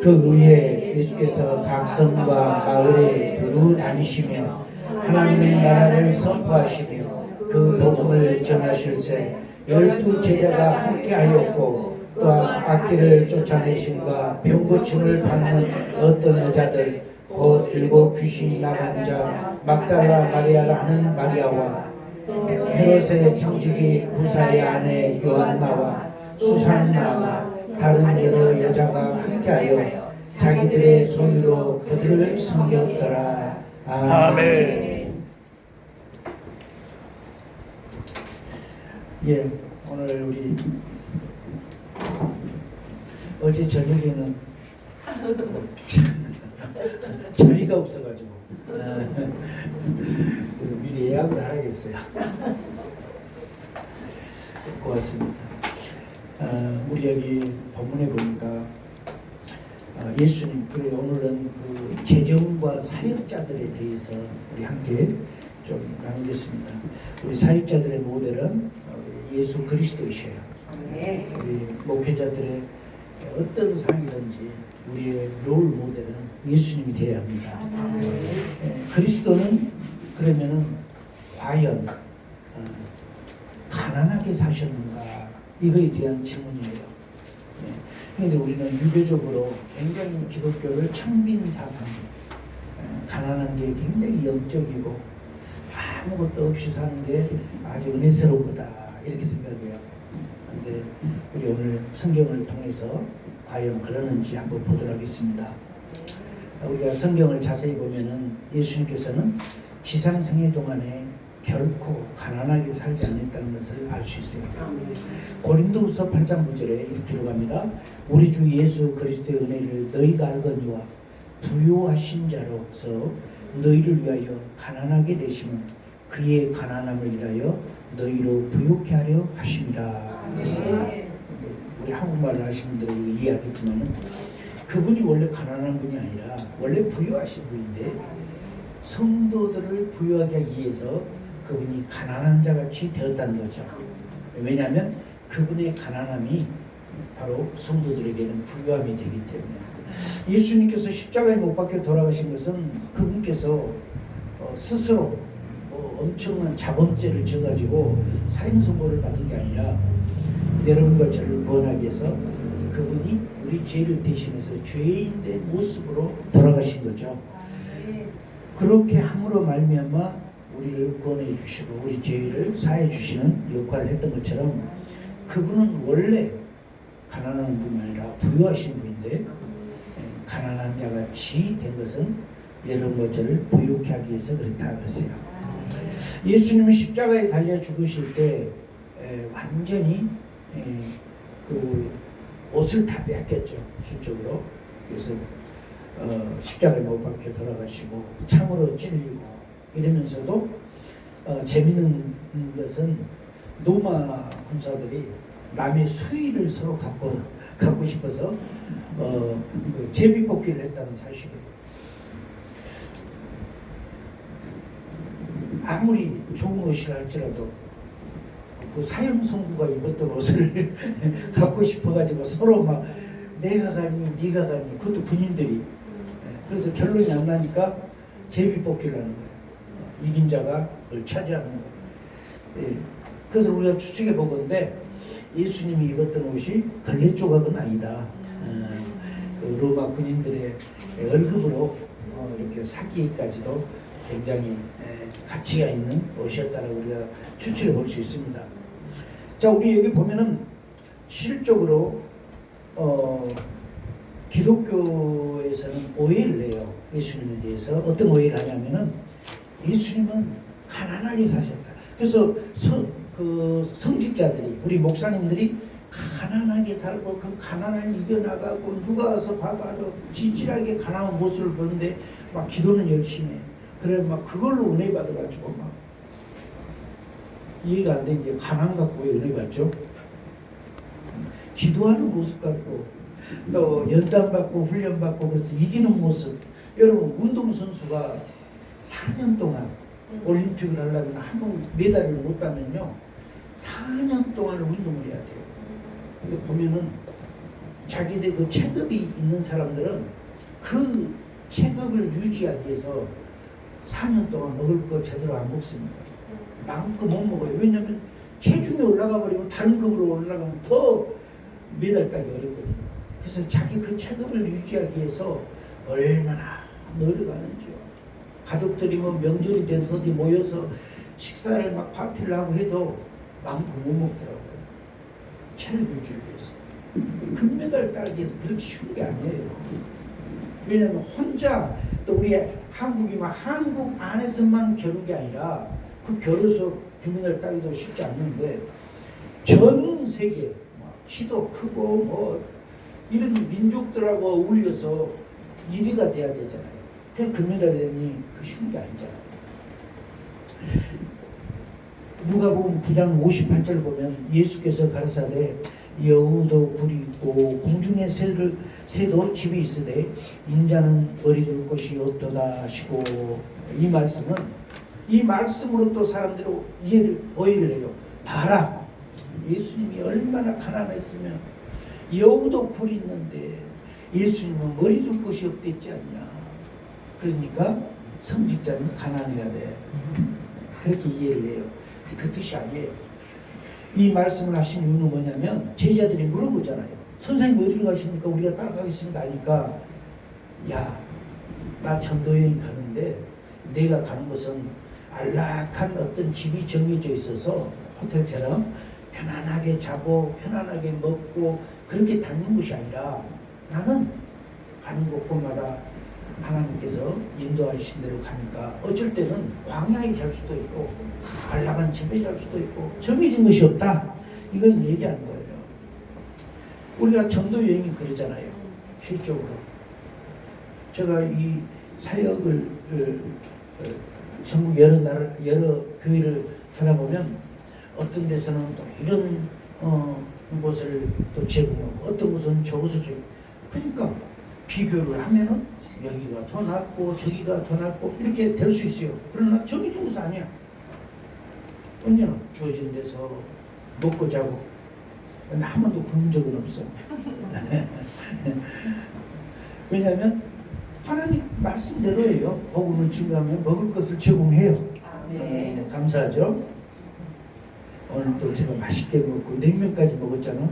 그 후에 예수께서 각 성과 마을에 두루 다니시며 하나님의 나라를 선포하시며 그 복음을 전하실세 12 제자가 함께하였고 또한 악기를 쫓아내심과 병고침을 받는 어떤 여자들 곧 7 귀신이 나간 자 막달라 마리아라 하는 마리아와 헤롯의 청지기 부사의 아내 요한나와 수산나와 다른 여러 여자가 함께하여 자기들의 소유로 그들을 섬겼더라. 아멘. 예, 오늘 우리 어제 저녁에는 자리가 없어가지고 미리 예약을 하라겠어요. 고맙습니다. 우리 여기 본문에 보니까 예수님, 그래 오늘은 그 재정과 사역자들에 대해서 우리 함께 좀 나누겠습니다. 우리 사역자들의 모델은 우리 예수 그리스도이셔요. 우리 목회자들의 어떤 상이든지 우리의 롤 모델은 예수님이 되어야 합니다. 그리스도는 그러면은 과연 가난하게 사셨는가, 이거에 대한 질문이에요. 그런데 우리는 유교적으로 굉장히 기독교를 청빈 사상, 가난한 게 굉장히 영적이고 아무것도 없이 사는 게 아주 은혜스러운 거다, 이렇게 생각해요. 그런데 우리 오늘 성경을 통해서 과연 그러는지 한번 보도록 하겠습니다. 우리가 성경을 자세히 보면은 예수님께서는 지상 생애 동안에 결코 가난하게 살지 않았다는 것을 알 수 있어요. 고린도후서 8장 9절에 이렇게 기록합니다. 우리 주 예수 그리스도의 은혜를 너희가 알거니와 부요하신 자로서 너희를 위하여 가난하게 되심은 그의 가난함을 위하여 너희로 부요케 하려 하심이라. 우리 한국말로 하시는 분들은 이해하겠지만 그분이 원래 가난한 분이 아니라 원래 부유하신 분인데 성도들을 부유하게 하기 위해서 그분이 가난한 자같이 되었다는 거죠. 왜냐하면 그분의 가난함이 바로 성도들에게는 부유함이 되기 때문에. 예수님께서 십자가에 못 박혀 돌아가신 것은 그분께서 스스로 엄청난 자범죄를 져가지고 사형선고를 받은 게 아니라 여러분과 저를 구원하기 위해서 그분이 우리 죄를 대신해서 죄인된 모습으로 돌아가신 거죠. 그렇게 함으로 말미암아 우리를 구원해 주시고 우리 죄를 사해 주시는 역할을 했던 것처럼 그분은 원래 가난한 분이 아니라 부유하신 분인데 가난한 자같이 된 것은 여러분과 저를 부유케 하기 위해서 그렇다 그랬어요. 예수님은 십자가에 달려 죽으실 때 완전히 그 옷을 다 뺏겼죠, 실적으로. 그래서 십자가에 못 박혀 돌아가시고 창으로 찔리고 이러면서도 재미있는 것은 로마 군사들이 남의 수위를 서로 갖고 싶어서 그 제비뽑기를 했다는 사실이에요. 아무리 좋은 옷이라 할지라도 그 사형 선고가 입었던 옷을 갖고 싶어가지고 서로 막 내가 가니 네가 가니, 그것도 군인들이. 그래서 결론이 안 나니까 제비뽑기를 하는 거예요. 이긴 자가 그걸 차지하는 거예요. 그래서 우리가 추측해 보건데 예수님이 입었던 옷이 걸레 조각은 아니다. 그 로마 군인들의 월급으로 이렇게 사기까지도 굉장히 가치가 있는 옷이었다라고 우리가 추측해 볼 수 있습니다. 자, 우리 여기 보면은 실적으로 기독교에서는 오해를 해요. 예수님에 대해서 어떤 오해를 하냐면은 예수님은 가난하게 사셨다. 그래서 성직자들이, 우리 목사님들이 가난하게 살고 그 가난을 이겨나가고 누가 와서 봐도 아주 진실하게 가난한 모습을 보는데 막 기도는 열심히 해. 그래 막 그걸로 은혜 받아가지고 막 이해가 안 된 게 가난 갖고 왜 은혜 받죠? 기도하는 모습 갖고 또 연단 받고 훈련 받고 그래서 이기는 모습. 여러분 운동선수가 4년 동안 올림픽을 하려면 한 번 메달을 못 따면요 4년 동안 운동을 해야 돼요. 근데 보면은 자기들 그 체급이 있는 사람들은 그 체급을 유지하기 위해서 4년 동안 먹을 거 제대로 안 먹습니다. 마음껏 못 먹어요. 왜냐하면 체중이 올라가 버리면 다른 급으로 올라가면 더 매달 따기 어렵거든요. 그래서 자기 그 체급을 유지하기 위해서 얼마나 노력하는지요. 가족들이 뭐 명절이 돼서 어디 모여서 식사를 막 파티를 하고 해도 마음껏 못 먹더라고요. 체력 유지를 위해서. 금메달 따기 위해서 그렇게 쉬운 게 아니에요. 왜냐하면 혼자 또 우리 한국이만 한국 안에서만 겨룬 게 아니라 그 겨뤄서 금메달 따기도 쉽지 않는데 전 세계 키도 크고 뭐 이런 민족들하고 어울려서 1위가 돼야 되잖아요. 그냥 금메달이 되니 그 쉬운 게 아니잖아요. 누가복음 9장 58절 보면 예수께서 가르사대 여우도 굴이 있고 공중의 새도 집이 있으되 인자는 머리둘 곳이 없도다 하시고, 이 말씀은 이 말씀으로 또 사람들이 오해를 해요. 봐라, 예수님이 얼마나 가난했으면 여우도 굴이 있는데 예수님은 머리둘 곳이 없댔지 않냐. 그러니까 성직자는 가난해야 돼. 그렇게 이해를 해요. 그 뜻이 아니에요. 이 말씀을 하신 이유는 뭐냐면 제자들이 물어보잖아요. 선생님 어디로 가십니까? 우리가 따라가겠습니다 하니까, 야, 나 전도여행 가는데 내가 가는 곳은 안락한 어떤 집이 정해져 있어서 호텔처럼 편안하게 자고 편안하게 먹고 그렇게 다니는 곳이 아니라 나는 가는 곳곳마다 하나님께서 인도하신 대로 가니까 어쩔 때는 광야에 잘 수도 있고 안락한 집에 잘 수도 있고 정해진 것이 없다. 이건 얘기하는 거예요. 우리가 전도 여행이 그러잖아요. 실적으로. 제가 이 사역을 전국 여러 교회를 하다 보면 어떤 데서는 또 이런 곳을 또 제공하고 어떤 곳은 저곳을 제공. 그러니까 비교를 하면은 여기가 더 낫고 저기가 더 낫고 이렇게 될 수 있어요. 그러나 정해진 것은 아니야. 언제나 주어진 데서 먹고 자고. 근데 한 번도 굶은 적은 없어. 왜냐하면 하나님 말씀대로예요. 복음을 증거하면 먹을 것을 제공해요. 네, 감사하죠. 오늘 또 제가 맛있게 먹고 냉면까지 먹었잖아.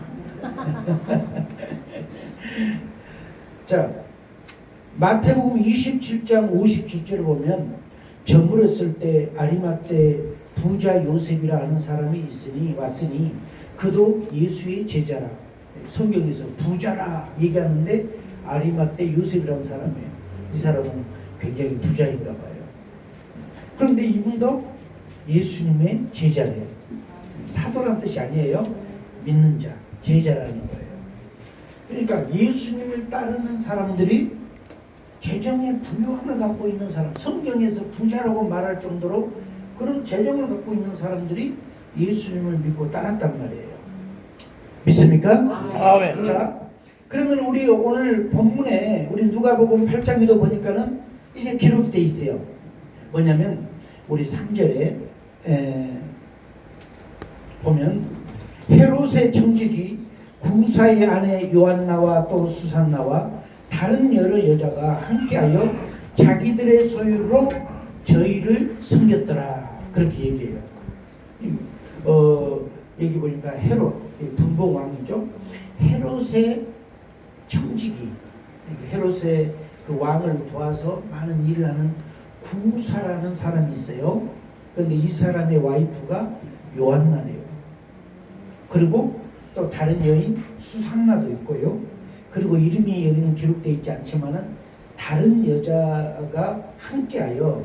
자, 마태복음 27장 57절을 보면 저물었을 때 아리마대 부자 요셉이라 하는 사람이 왔으니 그도 예수의 제자라. 성경에서 부자라 얘기하는데 아리마대 요셉이라는 사람이에요. 이 사람은 굉장히 부자인가 봐요. 그런데 이분도 예수님의 제자래요. 사도란 뜻이 아니에요. 믿는 자, 제자라는 거예요. 그러니까 예수님을 따르는 사람들이 재정의 부유함을 갖고 있는 사람, 성경에서 부자라고 말할 정도로 그런 재정을 갖고 있는 사람들이 예수님을 믿고 따랐단 말이에요. 믿습니까? 아멘. 자, 그러면 우리 오늘 본문에 우리 누가복음 8장에도 보니까는 이제 기록이 돼 있어요. 뭐냐면 우리 3절에 보면 헤롯의 청지기 구사의 아내 요한나와 또 수산나와 다른 여러 여자가 함께하여 자기들의 소유로 저희를 섬겼더라. 그렇게 얘기해요. 여기 보니까 헤롯, 분봉왕이죠. 헤롯의 청지기, 헤롯의 그 왕을 도와서 많은 일을 하는 구사라는 사람이 있어요. 그런데 이 사람의 와이프가 요한나네요. 그리고 또 다른 여인 수산나도 있고요. 그리고 이름이 여기는 기록되어 있지 않지만은 다른 여자가 함께하여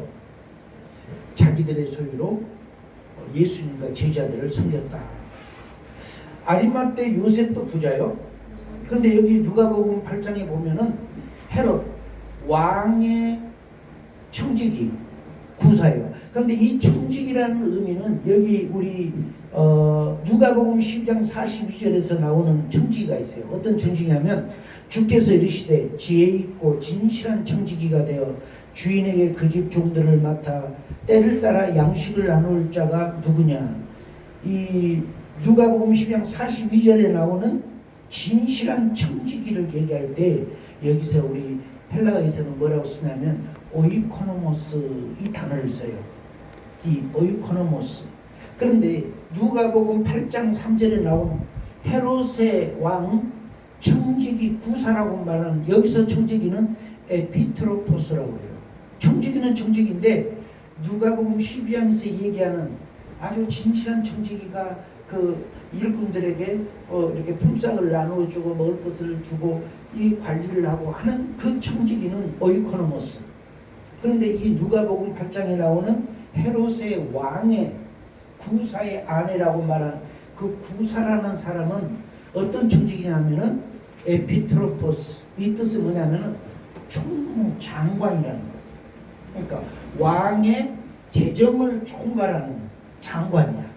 자기들의 소유로 예수님과 제자들을 섬겼다. 아리마대 요셉도 부자요. 그런데 여기 누가복음 8장에 보면은 헤롯 왕의 청지기 구사예요. 그런데 이 청지기라는 의미는 여기 우리 누가복음 10장 42절에서 나오는 청지기가 있어요. 어떤 청지기냐면 주께서 이르시되 지혜 있고 진실한 청지기가 되어 주인에게 그 집 종들을 맡아 때를 따라 양식을 나눌 자가 누구냐. 이 누가복음 10장 42절에 나오는 진실한 청지기를 얘기할 때 여기서 우리 헬라어에서는 뭐라고 쓰냐면 오이코노모스 이 단어를 써요. 이 오이코노모스. 그런데 누가복음 8장 3절에 나온 헤롯의 왕 청지기 구사라고 말하는 여기서 청지기는 에피트로포스라고 해요. 청지기는 청지기인데 누가복음 12장에서 얘기하는 아주 진실한 청지기가 그 일꾼들에게 이렇게 품삯을 나눠주고 먹을 것을 주고 이 관리를 하고 하는 그 청지기는 오이코노모스. 그런데 이 누가복음 8장에 나오는 헤롯의 왕의 구사의 아내라고 말한 그 구사라는 사람은 어떤 청지기냐면은 에피트로포스. 이 뜻은 뭐냐면은 총무장관이라는 거예요. 그러니까 왕의 재정을 총괄하는 장관이야.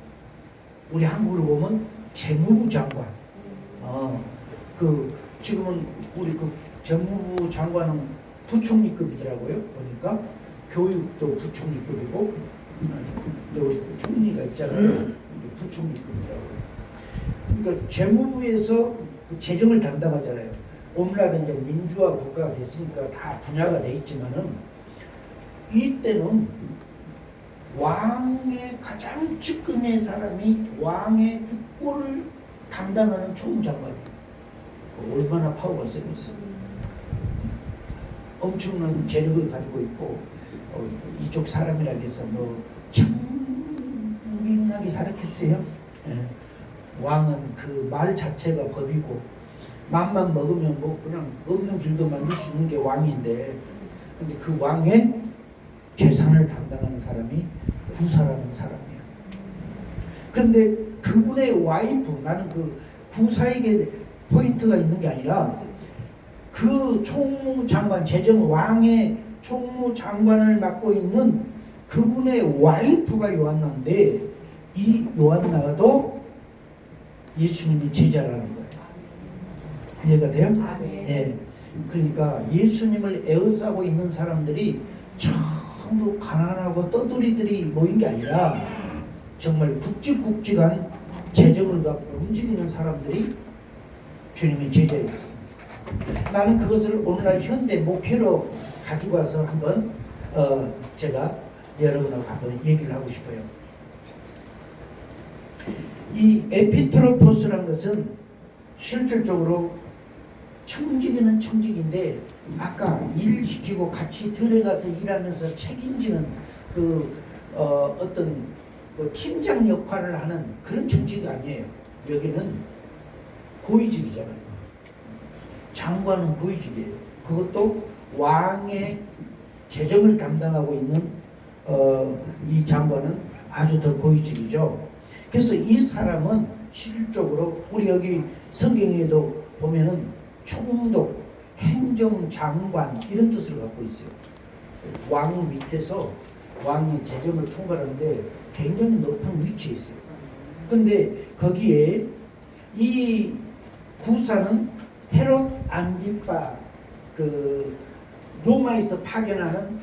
우리 한국으로 보면 재무부 장관. 지금은 우리 그 재무부 장관은 부총리급이더라고요. 보니까 교육도 부총리급이고, 우리 총리가 있잖아요. 이게 부총리급이더라고요. 그러니까 재무부에서 그 재정을 담당하잖아요. 오늘날은 이제 민주화 국가가 됐으니까 다 분야가 돼 있지만은 이때는 왕의 가장 측근의 사람이 왕의 국고를 담당하는 총무장관이에요. 얼마나 파워가 세겠어. 엄청난 재력을 가지고 있고 이쪽 사람이라 해서 뭐 청명하게 살았겠어요. 예. 왕은 그 말 자체가 법이고 맘만 먹으면 뭐 그냥 없는 길도 만들 수 있는 게 왕인데, 근데 그 왕의 재산을 담당하는 사람이 구사라는 사람이에요. 그런데 그분의 와이프, 나는 그 구사에게 포인트가 있는 게 아니라 그 총무장관, 재정 왕의 총무장관을 맡고 있는 그분의 와이프가 요한나인데 이 요한나도 예수님의 제자라는 거예요. 이해가 돼요? 예. 그러니까 예수님을 에워싸고 있는 사람들이 전부 가난하고 떠돌이들이 모인 게 아니라 정말 굵직굵직한 재정을 갖고 움직이는 사람들이 주님의 제자였어요. 나는 그것을 오늘날 현대 목회로 가지고 와서 한번 제가 여러분하고 한번 얘기를 하고 싶어요. 이 에피트로포스라는 것은 실질적으로 청지기는 청지기인데 아까 일 시키고 같이 들어가서 일하면서 책임지는 그 어떤 그 팀장 역할을 하는 그런 청지기가 아니에요. 여기는 고위직이잖아요. 장관은 고위직이에요. 그것도 왕의 재정을 담당하고 있는 이 장관은 아주 더 고위직이죠. 그래서 이 사람은 실질적으로 우리 여기 성경에도 보면은 총독, 행정장관 이런 뜻을 갖고 있어요. 왕 밑에서 왕이 재정을 총괄하는데 굉장히 높은 위치에 있어요. 근데 거기에 이 구사는 헤롯 안티파, 그 로마에서 파견하는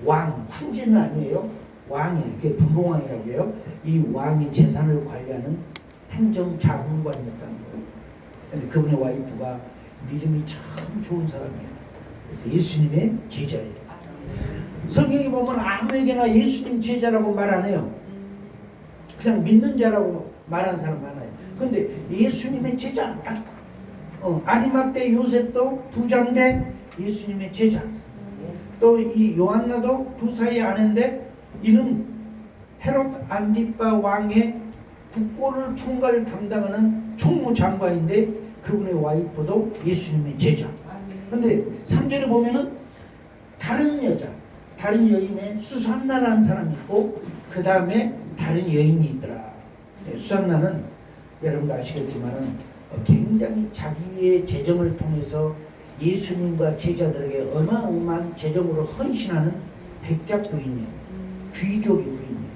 왕, 황제는 아니에요. 왕이, 그게 분봉왕이라고 해요. 이 왕의 재산을 관리하는 행정장관이었다는 거예요. 근데 그분의 와이프가 믿음이 참 좋은 사람이에요. 그래서 예수님의 제자예요. 성경에 보면 아무에게나 예수님 제자라고 말 안 해요. 그냥 믿는 자라고 말하는 사람 많아요. 근데 예수님의 제자, 딱 아리마대 요셉도 부자인데 예수님의 제자. 또 이 요한나도 구사의 아내인데 이는 헤롯 안티파 왕의 국고를 총괄 담당하는 총무장관인데 그분의 와이프도 예수님의 제자. 근데 3절에 보면은 다른 여자, 다른 여인의 수산나라는 사람이 있고 그 다음에 다른 여인이 있더라. 수산나는 여러분도 아시겠지만은 굉장히 자기의 재정을 통해서 예수님과 제자들에게 어마어마한 재정으로 헌신하는 백작 부인이에요. 귀족이 부인이에요.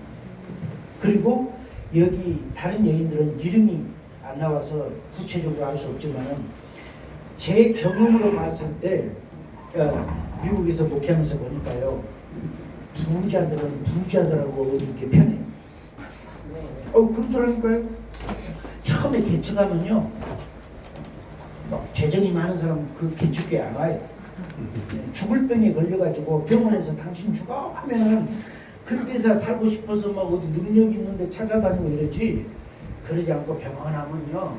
그리고 여기 다른 여인들은 이름이 안 나와서 구체적으로 알 수 없지만은 제 경험으로 봤을 때 미국에서 목회하면서 보니까요, 부자들은 부자들하고 이렇게 편해요. 그러더라니까요. 처음에 개척하면요 막 재정이 많은 사람은 그 개척교회 안 와요. 죽을 병에 걸려가지고 병원에서 당신 죽어 하면은 그때서 살고 싶어서 막 어디 능력 있는데 찾아다니고 이러지. 그러지 않고 병원하면요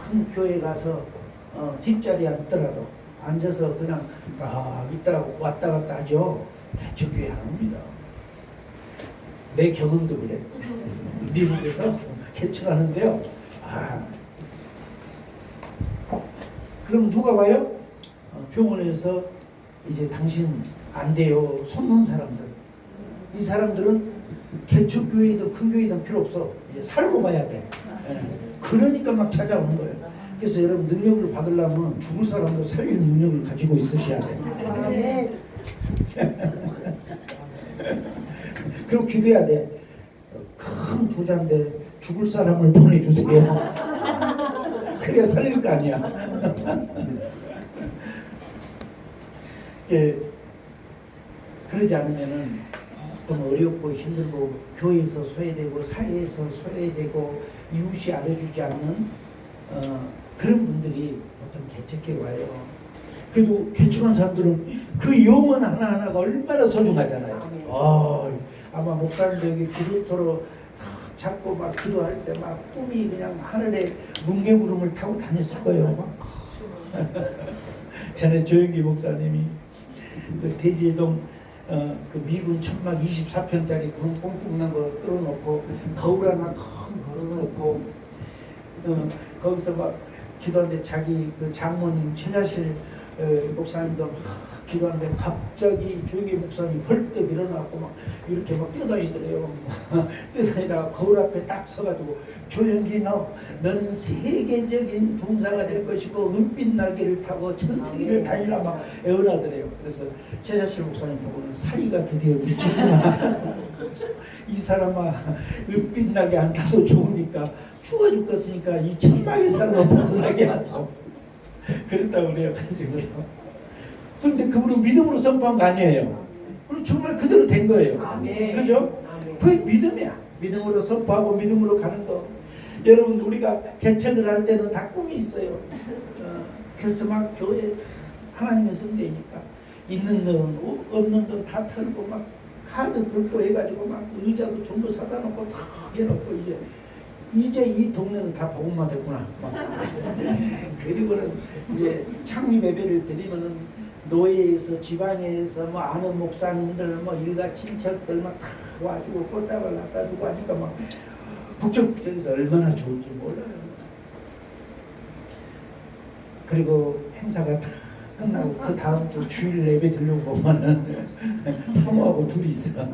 큰 교회 가서 뒷자리에 앉더라도 앉아서 그냥 딱 있다가 왔다 갔다 하죠. 개척교회 안 옵니다. 내 경험도 그래. 미국에서 개척하는데요. 그럼 누가 와요? 병원에서 이제 당신 안 돼요. 손 놓은 사람들. 이 사람들은 개척교회든 큰 교회든 필요 없어. 이제 살고 봐야 돼. 그러니까 막 찾아오는 거예요. 그래서 여러분 능력을 받으려면 죽을 사람도 살릴 능력을 가지고 있으셔야 돼. 그리고 기도해야 돼. 큰 부자인데 죽을 사람을 보내주세요. 그래야 살릴 거 아니야. 그러지 않으면은 보통 어렵고 힘들고 교회에서 소외되고 사회에서 소외되고 이웃이 알아주지 않는 그런 분들이 보통 개척해 와요. 그래도 개척한 사람들은 그 영혼 하나하나가 얼마나 소중하잖아요. 아마 목사님도 여기 기도토로 잡고 막 기도할 때 막 꿈이 그냥 하늘에 뭉게구름을 타고 다녔을 거예요. 막. 전에 조영기 목사님이 그 대지동 그 미군 천막 24평짜리 그런 뽕뽕난 거 뚫어놓고 거울 하나 큰 걸어놓고 거기서 막 기도하는데 자기 그 장모님 최자실 목사님도 막 기도하는데 갑자기 조영기 목사님이 벌떡 일어나고 막 이렇게 막 뛰어다니더래요. 뛰어다니다가 거울 앞에 딱 서가지고 조영기 너는 세계적인 봉사가 될 것이고 은빛 날개를 타고 전 세계를 다니라 막 애원하더래요. 그래서 최자실 목사님 보고는 사이가 드디어 미쳤구나. 이 사람아 은빛 날개 안 타도 좋으니까 추워 죽겠으니까 이 천막의 사람은 벗어나게 하소. 그랬다고 그래요. 그런데 그분은 믿음으로 선포한 거 아니에요. 그럼 정말 그대로 된 거예요. 아멘. 그죠? 그게 믿음이야. 믿음으로 선포하고 믿음으로 가는 거. 여러분 우리가 개척을 할 때는 다 꿈이 있어요. 그래서 막 교회 하나님의 성전이니까 있는 돈 없는 돈 다 털고 막 카드 긁고 해가지고 막 의자도 전부 사다 놓고 다 해놓고 이제 이 동네는 다 복음화 됐구나. 그리고는 이제 창립 예배를 드리면은 노예에서 지방에서 뭐 아는 목사님들 뭐 일가 친척들 막 다 와주고 꽃다발 갖다 주고 하니까 막 북적북적해서 얼마나 좋은지 몰라요. 그리고 행사가 다 끝나고 그 다음 주 주일 예배 드리려고 보면은 사모하고 둘이 있어.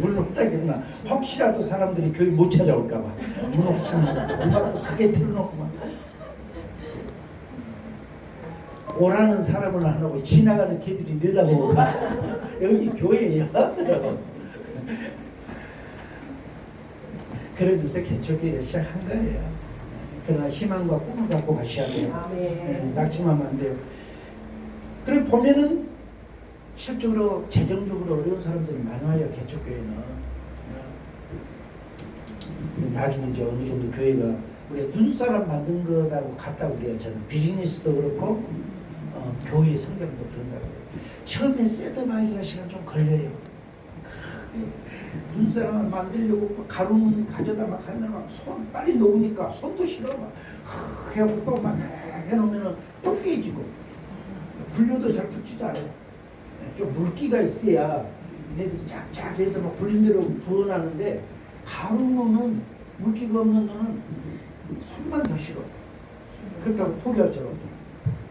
물 없자겠나. 혹시라도 사람들이 교회 못 찾아올까봐 물 없자겠나. 음악도 크게 틀어놓고만. 오라는 사람은 안 하고 지나가는 개들이 내다보고 여기 교회야. 그러면서 개척교회 시작한 거예요. 그러나 희망과 꿈을 갖고 가셔야 돼요. 낙심하면 안 돼요. 그리고 보면은 실적으로 재정적으로 어려운 사람들이 많아요. 개척교회는. 나중에 이제 어느 정도 교회가 우리가 눈사람 만든 거라고 같다고 그래요. 저는 비즈니스도 그렇고 교회 성장도 그런다고 그래요. 처음에 셋업하기가 시간 좀 걸려요. 눈사람을 만들려고 가루는 가져다 막 하면 막 손 빨리 녹으니까 손도 싫어 막 해갖고 또 막 해놓으면 또 깨지고 분류도 잘 붙지도 않아요. 좀 물기가 있어야 얘네들이 쫙쫙해서 막 불린 대로 부어나는데 가루는 물기가 없는 거는 손만 더 싫어. 그렇다고 포기할 줄 없어.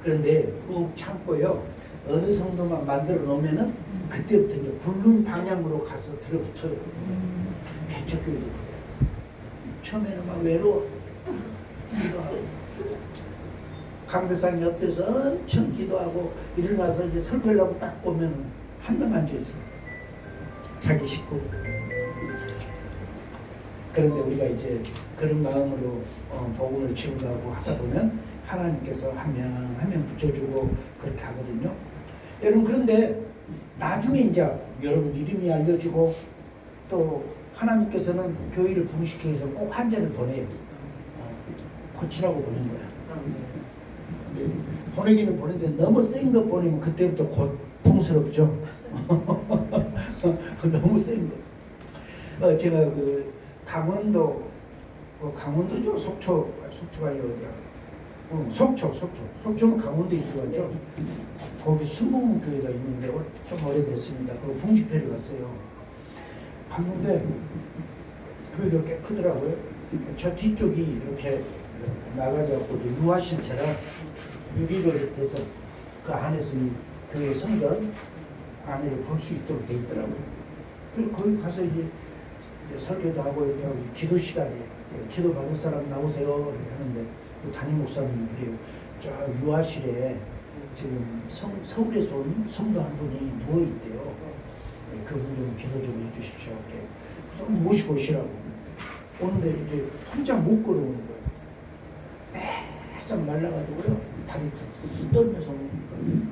그런데 꾹 참고요. 어느 정도만 만들어 놓으면은 그때부터 이제 굴른 방향으로 가서 들어붙어요. 개척교회도 그래요. 처음에는 막 외로워. 기도하고. 강대상에 엎드려서 엄청 기도하고 일어나서 이제 설교하려고 딱 보면 한 명 앉아있어. 자기 식구. 그런데 우리가 이제 그런 마음으로 복음을 증거하고 하다 보면 하나님께서 한 명 붙여주고 그렇게 하거든요. 여러분 그런데 나중에 이제 여러분 이름이 알려지고 또 하나님께서는 교회를 부흥시키기 위해서 꼭 한 잔을 보내요. 고치라고 보낸 거야. 근데 보내기는 보냈는데 너무 센 거 보내면 그때부터 고통스럽죠. 너무 센 거. 제가 그 강원도 강원도죠. 속초가 아니라 어디야? 속초는 강원도에 들어가죠. 거기 순복음교회가 있는데 좀 오래됐습니다. 그 풍집회를 갔어요. 갔는데 교회가 꽤 크더라고요. 저 뒤쪽이 이렇게 나가져갖고 유아실처럼 유리로 돼서 그 안에서 교회 성전 안을 볼 수 있도록 돼 있더라고요. 그리고 거기 가서 이제 설교도 하고 이렇게 하고 기도 시간에 기도 받을 사람 나오세요 이렇게 하는데 그 담임 목사님이 그래요. 저 유아실에 지금 서울에서 온 성도 한 분이 누워 있대요. 그분 좀 기도 좀 해주십시오. 그래. 그래서 모시고 오시라고. 오는데 이제 혼자 못 걸어오는 거예요. 바짝 말라가지고요. 다리 떨면서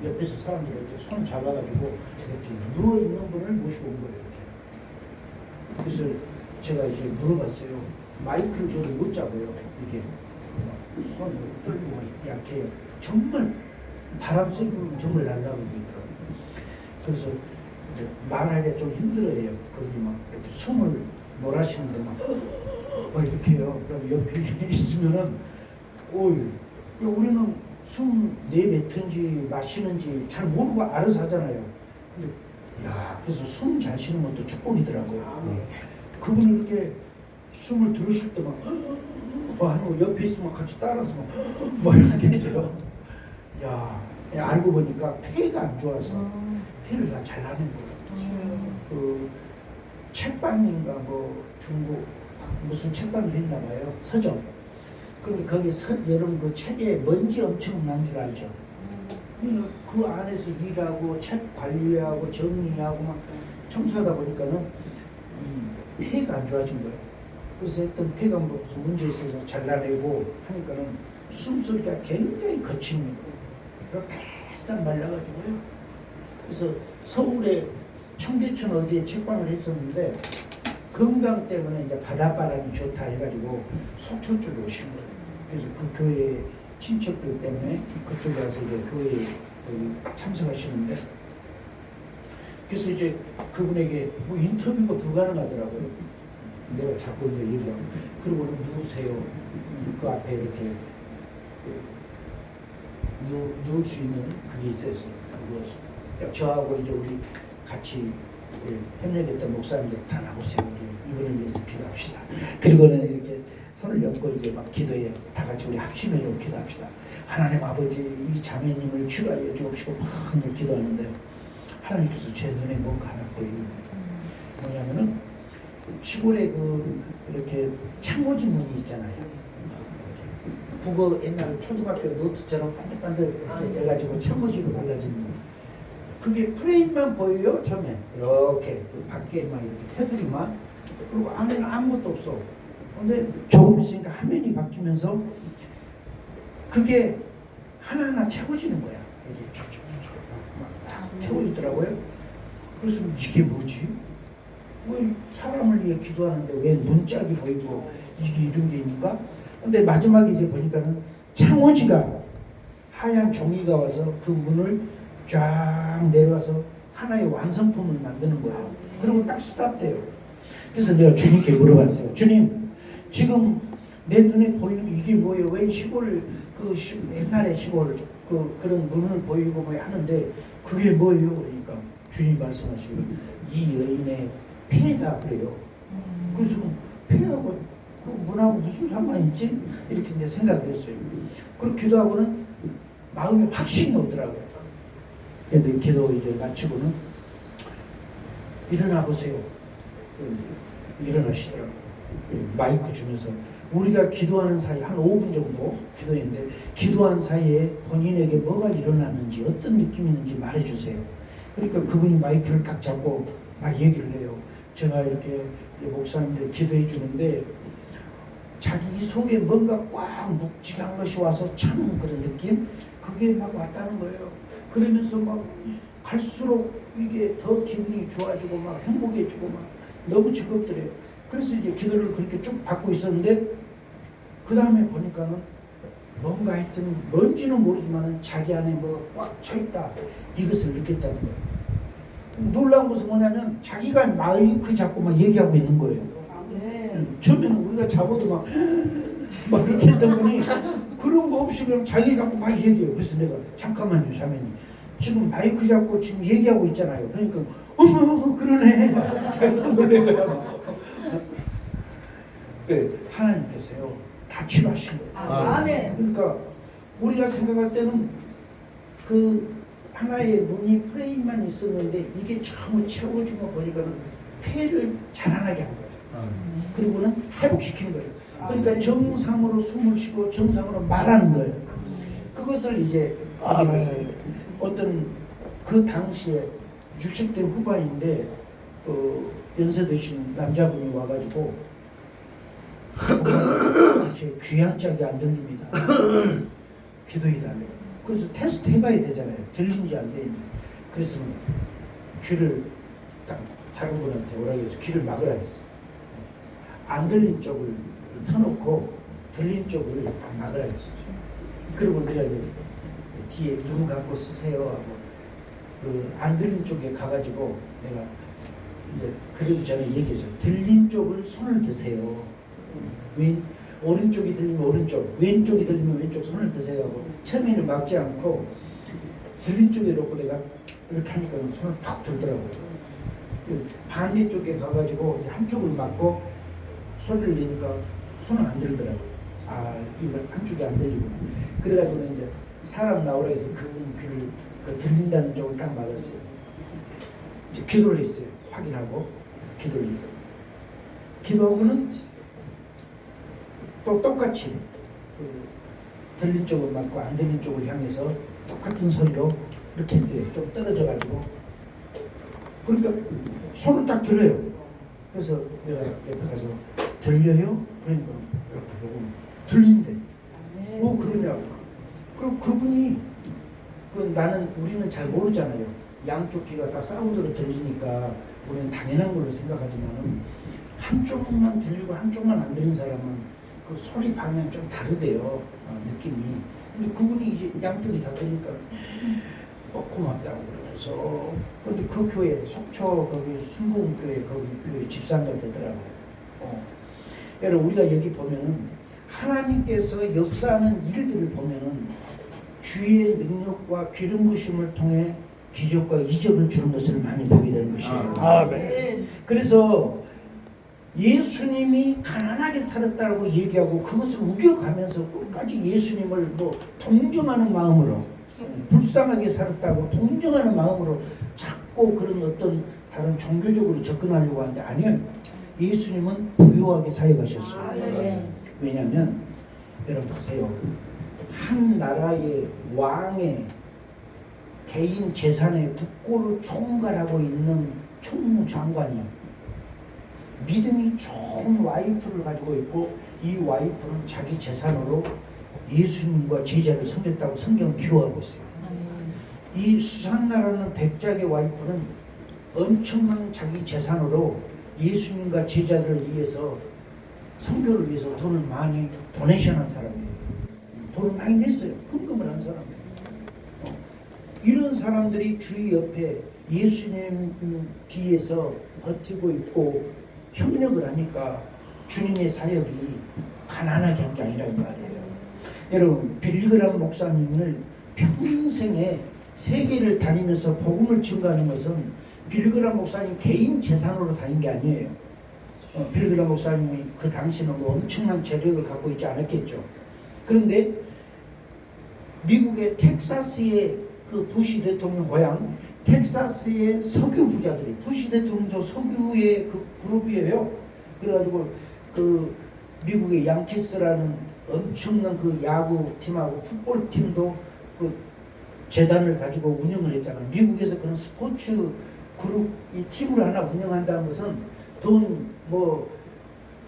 옆에서 사람들이 이렇게 손 잡아가지고 이렇게 누워 있는 분을 모시고 온 거예요. 이렇게. 그래서 제가 이제 물어봤어요. 마이크를 줘도 못 잡아요. 이게 손 떨리고 약해요. 정말 바람 쐬면 정말 날라가더라고요. 그래서 말하기가 좀 힘들어요. 그분이 막 이렇게 숨을 몰아쉬는데 막 이렇게 해요. 그럼 옆에 있으면은 우리는 숨 내뱉은지 마시는지 잘 모르고 알아서 하잖아요. 근데 그래서 숨 잘 쉬는 것도 축복이더라고요. 그분이 이렇게 숨을 들으실 때 막 하고 옆에 있으면 같이 따라서 막 이렇게 해줘요. 알고 보니까 폐가 안 좋아서 폐를 다 잘라낸 거예요. 그 책방인가 뭐 중국 무슨 책방을 했나 봐요. 서점. 그런데 거기 여러분 그 책에 먼지 엄청 난 줄 알죠? 그 안에서 일하고 책 관리하고 정리하고 막 청소하다 보니까는 이 폐가 안 좋아진 거예요. 그래서 했던 폐가 무슨 문제 있어서 잘라내고 하니까는 숨소리가 굉장히 거칩니다. 그래서 바싹 말라가지고요. 그래서 서울에 청계천 어디에 책방을 했었는데 건강 때문에 이제 바닷바람이 좋다 해가지고 속초 쪽에 오신 거예요. 그래서 그 교회 친척들 때문에 그쪽에 와서 이제 교회에 참석하시는데 그래서 이제 그분에게 뭐 인터뷰가 불가능하더라고요. 내가 자꾸 이제 얘기하고 그리고는 누우세요. 그 앞에 이렇게 누울 수 있는 그게 있어서 누워서 저하고 이제 우리 같이 협력했던 목사님들 다 나오세요. 우리 이분을 위해서 기도합시다. 그리고는 이렇게 손을 얹고 이제 막 기도해요. 다 같이 우리 합심으로 기도합시다. 하나님 아버지 이 자매님을 치료하여 주옵시고 막 기도하는데요. 하나님께서 제 눈에 뭔가 하나 보이는 거예요. 뭐냐면은 시골에 이렇게 창고지 문이 있잖아요. 국어 옛날 초등학교 노트처럼 반듯반듯 이렇게 돼가지고 창고지로 발라진 문. 그게 프레임만 보여요. 처음에 이렇게 밖에만 이렇게 테두리만. 그리고 안에는 아무것도 없어. 근데 조금 있으니까 화면이 바뀌면서 그게 하나하나 채워지는 거야. 이게 쭉쭉쭉쭉 막 채워지더라고요. 그래서 이게 뭐지? 왜 사람을 위해 기도하는데 왜 문짝이 보이고 이게 이런 게 있는가? 근데 마지막에 이제 보니까는 창호지가 하얀 종이가 와서 그 문을 쫙 내려와서 하나의 완성품을 만드는 거예요. 그리고 딱 스탑돼요. 그래서 내가 주님께 물어봤어요. 주님, 지금 내 눈에 보이는 게 이게 뭐예요? 왜 시골 옛날에 시골 그런 문을 보이고 뭐 하는데 그게 뭐예요? 그러니까 주님 말씀하시기로 이 여인의 폐다 그래요. 그래서 폐하고 그 문하고 무슨 상관이 있지? 이렇게 이제 생각을 했어요. 그리고 기도하고는 마음에 확신이 오더라고요. 근데 기도 이제 마치고는 일어나 보세요. 일어나시더라고요. 마이크 주면서 우리가 기도하는 사이 한 5분 정도 기도했는데 기도한 사이에 본인에게 뭐가 일어났는지 어떤 느낌이 있는지 말해주세요. 그러니까 그분이 마이크를 딱 잡고 막 얘기를 해요. 제가 이렇게 목사님들 기도해 주는데 자기 속에 뭔가 꽉 묵직한 것이 와서 차는 그런 느낌? 그게 막 왔다는 거예요. 그러면서 막 갈수록 이게 더 기분이 좋아지고 막 행복해지고 막 너무 즐겁더래요. 그래서 이제 기도를 그렇게 쭉 받고 있었는데 그 다음에 보니까는 뭔가 하여튼 뭔지는 모르지만 자기 안에 뭐 꽉 차있다 이것을 느꼈다는 거예요. 놀라운 것은 뭐냐면 자기가 마이크 잡고 막 얘기하고 있는 거예요. 처음에는 우리가 잡아도 막 이렇게 했던 분이 그런 거 없이 그냥 자기 갖고 막 얘기해요. 그래서 내가 잠깐만요 자매님 지금 마이크 잡고 지금 얘기하고 있잖아요. 그러니까 어머 그러네 자기도 놀란 거야 막. 네, 하나님께서요 다 치료하신 거예요. 아멘. 그러니까 우리가 생각할 때는 그 하나의 문이 프레임만 있었는데 이게 처음 채워준 거 보니까는 폐를 자라나게 한 거예요. 그리고는 회복시킨 거예요. 그러니까 정상으로 숨을 쉬고 정상으로 말하는 거예요. 그것을 이제 어떤 그 당시에 60대 후반인데 연세 드신 남자분이 와가지고 제 귀한 짝이 안 들립니다. 기도해 달래요. 그래서 테스트 해봐야 되잖아요. 들린지 안 되는지. 그래서 귀를 딱 다른 분한테 오라고 해서 귀를 막으라 했어요. 안 들린 쪽을 터놓고 들린 쪽을 딱 막으라 했어요. 그리고 내가 이제 뒤에 눈 감고 쓰세요 하고 그 안 들린 쪽에 가가지고 내가 이제 그러기 전에 얘기했어요. 들린 쪽을 손을 드세요. 오른쪽이 들리면 오른쪽, 왼쪽이 들리면 왼쪽 손을 드세요 하고 처음에는 막지 않고 들린 쪽에 놓고 내가 이렇게 하니까 손을 탁 들더라고요. 반대쪽에 가가지고 한쪽을 막고 소리를 내니까 손을 안 들더라고요. 아, 이거 한쪽이 안 들리고. 그래가지고 이제 사람 나오라 해서 그분 귀를 들린다는 쪽을 딱 막았어요. 이제 기도를 했어요. 확인하고 기도를 했어요. 기도하고는 또 똑같이 들린 쪽을 막고 안 들린 쪽을 향해서 똑같은 소리로 이렇게 했어요. 좀 떨어져가지고. 그러니까 손을 딱 들어요. 그래서 내가 옆에 가서 들려요? 그러니까 이렇게 보고 들린대. 뭐 그러냐고. 그럼 그분이 우리는 잘 모르잖아요. 양쪽 귀가 다 사운드로 들리니까 우리는 당연한 걸로 생각하지만은 한쪽만 들리고 한쪽만 안 들린 사람은 그 소리 방향이 좀 다르대요. 느낌이. 근데 그분이 이제 양쪽이 다 들리니까 고맙다고 그래서 근데 그 교회 속초 거기 순복음교회 거기 교회 집사가 되더라고요. 여러분 우리가 여기 보면은 하나님께서 역사하는 일들을 보면은 주의 능력과 기름 부심을 통해 기적과 이적을 주는 것을 많이 보게 되는 것이에요. 아멘. 그래서 예수님이 가난하게 살았다고 얘기하고 그것을 우겨가면서 끝까지 예수님을 뭐 동정하는 마음으로 불쌍하게 살았다고 동정하는 마음으로 자꾸 그런 어떤 다른 종교적으로 접근하려고 하는데 아니요. 예수님은 부유하게 사역하셨어요. 왜냐하면 여러분 보세요. 한 나라의 왕의 개인 재산의 국고를 총괄하고 있는 총무장관이 믿음이 좋은 와이프를 가지고 있고 이 와이프는 자기 재산으로 예수님과 제자를 섬겼다고 성경은 기록하고 있어요. 이 수산나라는 백작의 와이프는 엄청난 자기 재산으로 예수님과 제자들을 위해서 선교를 위해서 돈을 많이 도네이션한 사람이에요. 돈을 많이 냈어요. 헌금을 한 사람이에요. 이런 사람들이 주위 옆에 예수님 뒤에서 버티고 있고 협력을 하니까 주님의 사역이 가난하게 한 게 아니라 이 말이에요. 여러분 빌리그람 목사님을 평생에 세계를 다니면서 복음을 증거하는 것은 빌리그람 목사님 개인 재산으로 다닌 게 아니에요. 빌리그람 목사님이 그 당시는 뭐 엄청난 재력을 갖고 있지 않았겠죠. 그런데 미국의 텍사스의 그 부시 대통령 고향 텍사스의 석유 부자들이 부시 대통령도 석유의 그 그룹이에요. 그래가지고 그 미국의 양키스라는 엄청난 그 야구 팀하고 풋볼 팀도 그 재단을 가지고 운영을 했잖아요. 미국에서 그런 스포츠 그룹 이 팀을 하나 운영한다는 것은 돈 뭐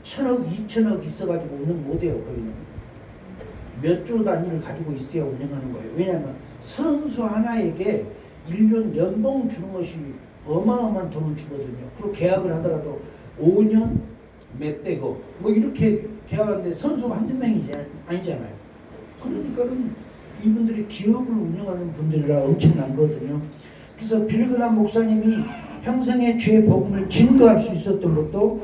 1,000억, 2,000억 있어가지고 운영 못해요. 거기는 몇 조 단위를 가지고 있어야 운영하는 거예요. 왜냐하면 선수 하나에게 1년 연봉 주는 것이 어마어마한 돈을 주거든요. 그리고 계약을 하더라도 5년 몇백억 뭐 이렇게 계약하는데 선수가 한두 명이 아니잖아요. 그러니까는 이분들이 기업을 운영하는 분들이라 엄청난 거거든요. 그래서 빌그람 목사님이 평생의 죄 복음을 증거할 수 있었던 것도